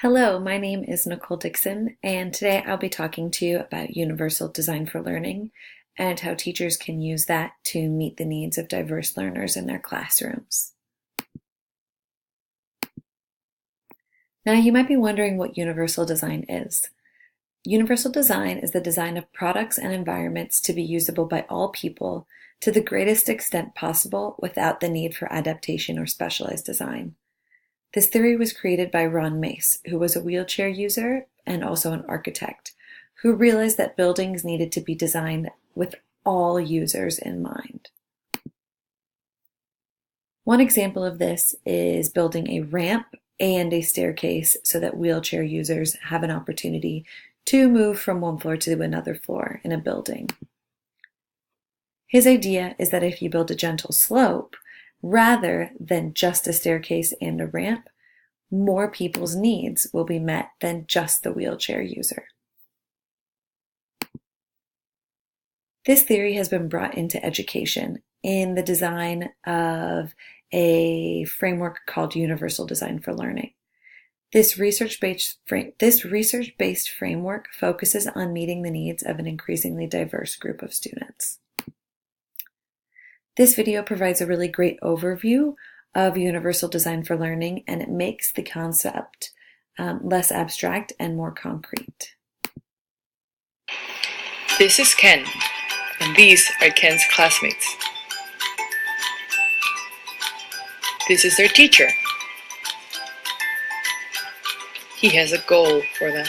Hello, my name is Nicole Dixon, and today I'll be talking to you about Universal Design for Learning and how teachers can use that to meet the needs of diverse learners in their classrooms. Now, you might be wondering what universal design is. Universal design is the design of products and environments to be usable by all people to the greatest extent possible without the need for adaptation or specialized design. This theory was created by Ron Mace, who was a wheelchair user and also an architect, who realized that buildings needed to be designed with all users in mind. One example of this is building a ramp and a staircase so that wheelchair users have an opportunity to move from one floor to another floor in a building. His idea is that if you build a gentle slope, rather than just a staircase and a ramp, more people's needs will be met than just the wheelchair user. This theory has been brought into education in the design of a framework called Universal Design for Learning. This research-based framework focuses on meeting the needs of an increasingly diverse group of students. This video provides a really great overview of Universal Design for Learning, and it makes the concept less abstract and more concrete. This is Ken, and these are Ken's classmates. This is their teacher. He has a goal for them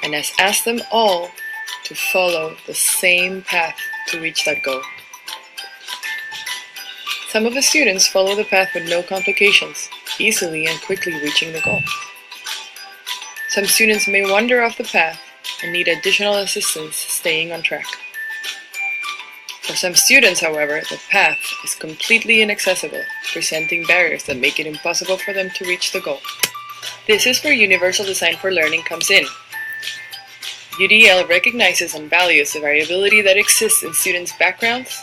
and has asked them all to follow the same path to reach that goal. Some of the students follow the path with no complications, easily and quickly reaching the goal. Some students may wander off the path and need additional assistance staying on track. For some students, however, the path is completely inaccessible, presenting barriers that make it impossible for them to reach the goal. This is where Universal Design for Learning comes in. UDL recognizes and values the variability that exists in students' backgrounds,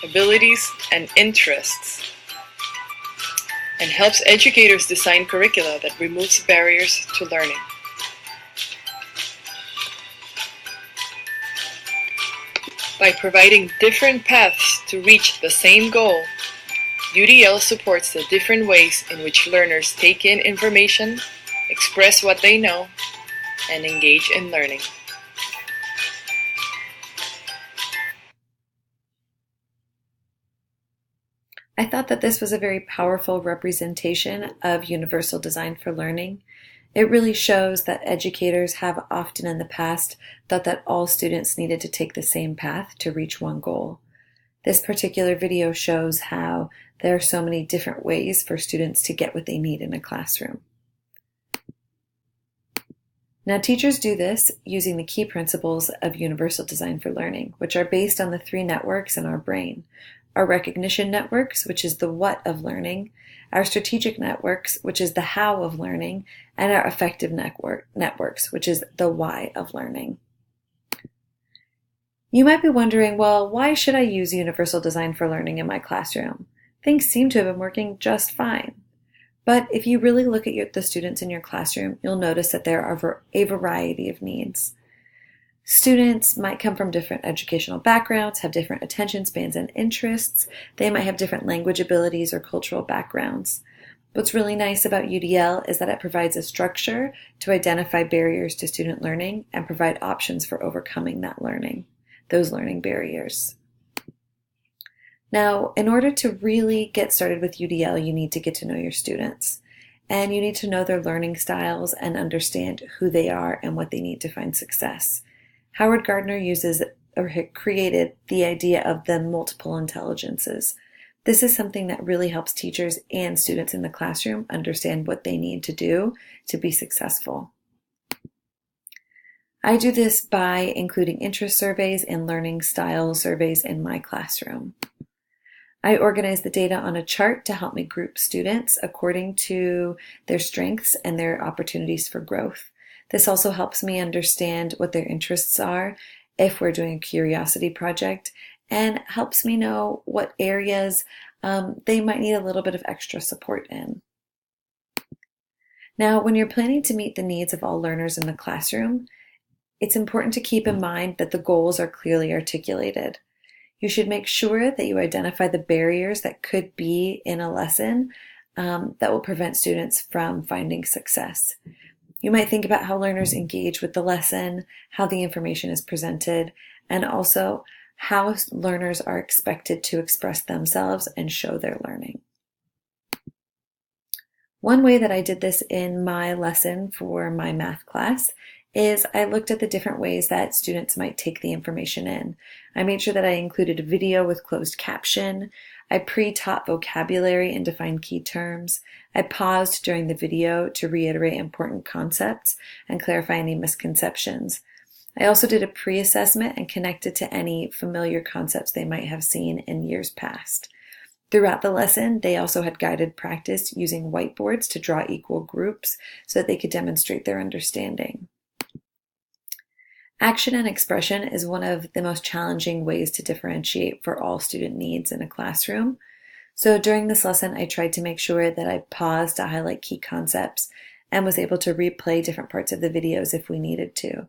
abilities, and interests, and helps educators design curricula that removes barriers to learning. By providing different paths to reach the same goal, UDL supports the different ways in which learners take in information, express what they know, and engage in learning. I thought that this was a very powerful representation of Universal Design for Learning. It really shows that educators have often in the past thought that all students needed to take the same path to reach one goal. This particular video shows how there are so many different ways for students to get what they need in a classroom. Now, teachers do this using the key principles of Universal Design for Learning, which are based on the three networks in our brain. Our recognition networks, which is the what of learning, our strategic networks, which is the how of learning, and our affective networks, which is the why of learning. You might be wondering, well, why should I use Universal Design for Learning in my classroom? Things seem to have been working just fine. But if you really look at the students in your classroom, you'll notice that there are a variety of needs. Students might come from different educational backgrounds, have different attention spans and interests. They might have different language abilities or cultural backgrounds. What's really nice about UDL is that it provides a structure to identify barriers to student learning and provide options for overcoming those learning barriers. Now, in order to really get started with UDL, you need to get to know your students. And you need to know their learning styles and understand who they are and what they need to find success. Howard Gardner created the idea of the multiple intelligences. This is something that really helps teachers and students in the classroom understand what they need to do to be successful. I do this by including interest surveys and learning style surveys in my classroom. I organize the data on a chart to help me group students according to their strengths and their opportunities for growth. This also helps me understand what their interests are if we're doing a curiosity project, and helps me know what areas they might need a little bit of extra support in. Now, when you're planning to meet the needs of all learners in the classroom, it's important to keep in mind that the goals are clearly articulated. You should make sure that you identify the barriers that could be in a lesson that will prevent students from finding success. You might think about how learners engage with the lesson, how the information is presented, and also how learners are expected to express themselves and show their learning. One way that I did this in my lesson for my math class is I looked at the different ways that students might take the information in. I made sure that I included a video with closed caption. I pre-taught vocabulary and defined key terms. I paused during the video to reiterate important concepts and clarify any misconceptions. I also did a pre-assessment and connected to any familiar concepts they might have seen in years past. Throughout the lesson, they also had guided practice using whiteboards to draw equal groups so that they could demonstrate their understanding. Action and expression is one of the most challenging ways to differentiate for all student needs in a classroom. So during this lesson, I tried to make sure that I paused to highlight key concepts and was able to replay different parts of the videos if we needed to.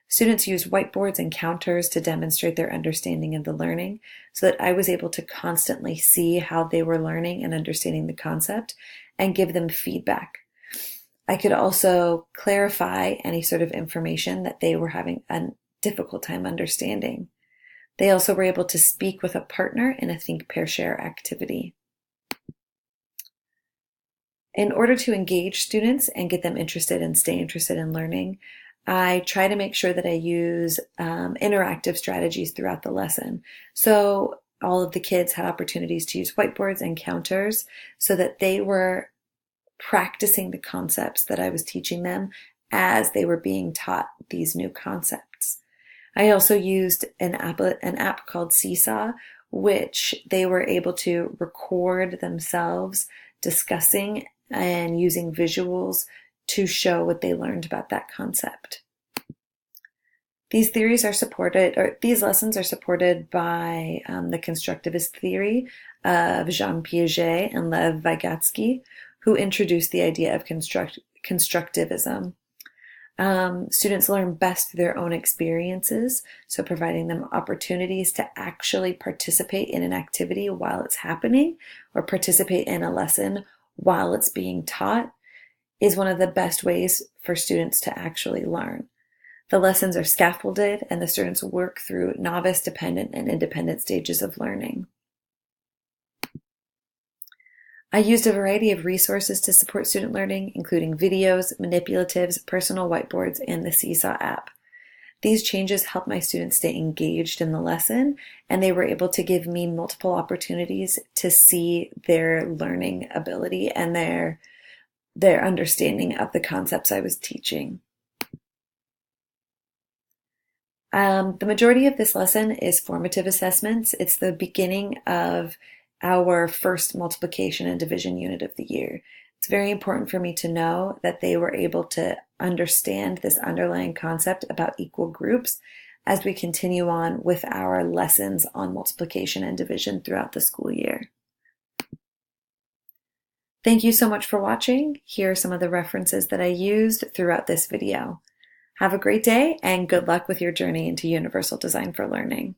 Students used whiteboards and counters to demonstrate their understanding of the learning so that I was able to constantly see how they were learning and understanding the concept and give them feedback. I could also clarify any sort of information that they were having a difficult time understanding. They also were able to speak with a partner in a Think, Pair, Share activity. In order to engage students and get them interested and stay interested in learning, I try to make sure that I use interactive strategies throughout the lesson. So all of the kids had opportunities to use whiteboards and counters so that they were practicing the concepts that I was teaching them as they were being taught these new concepts. I also used an app called Seesaw, which they were able to record themselves discussing and using visuals to show what they learned about that concept. These lessons are supported by the constructivist theory of Jean Piaget and Lev Vygotsky, who introduced the idea of constructivism. Students learn best through their own experiences, so providing them opportunities to actually participate in an activity while it's happening or participate in a lesson while it's being taught is one of the best ways for students to actually learn. The lessons are scaffolded and the students work through novice, dependent, and independent stages of learning. I used a variety of resources to support student learning, including videos, manipulatives, personal whiteboards, and the Seesaw app. These changes helped my students stay engaged in the lesson, and they were able to give me multiple opportunities to see their learning ability and their understanding of the concepts I was teaching. The majority of this lesson is formative assessments. It's the beginning of our first multiplication and division unit of the year. It's very important for me to know that they were able to understand this underlying concept about equal groups as we continue on with our lessons on multiplication and division throughout the school year. Thank you so much for watching. Here are some of the references that I used throughout this video. Have a great day and good luck with your journey into Universal Design for Learning.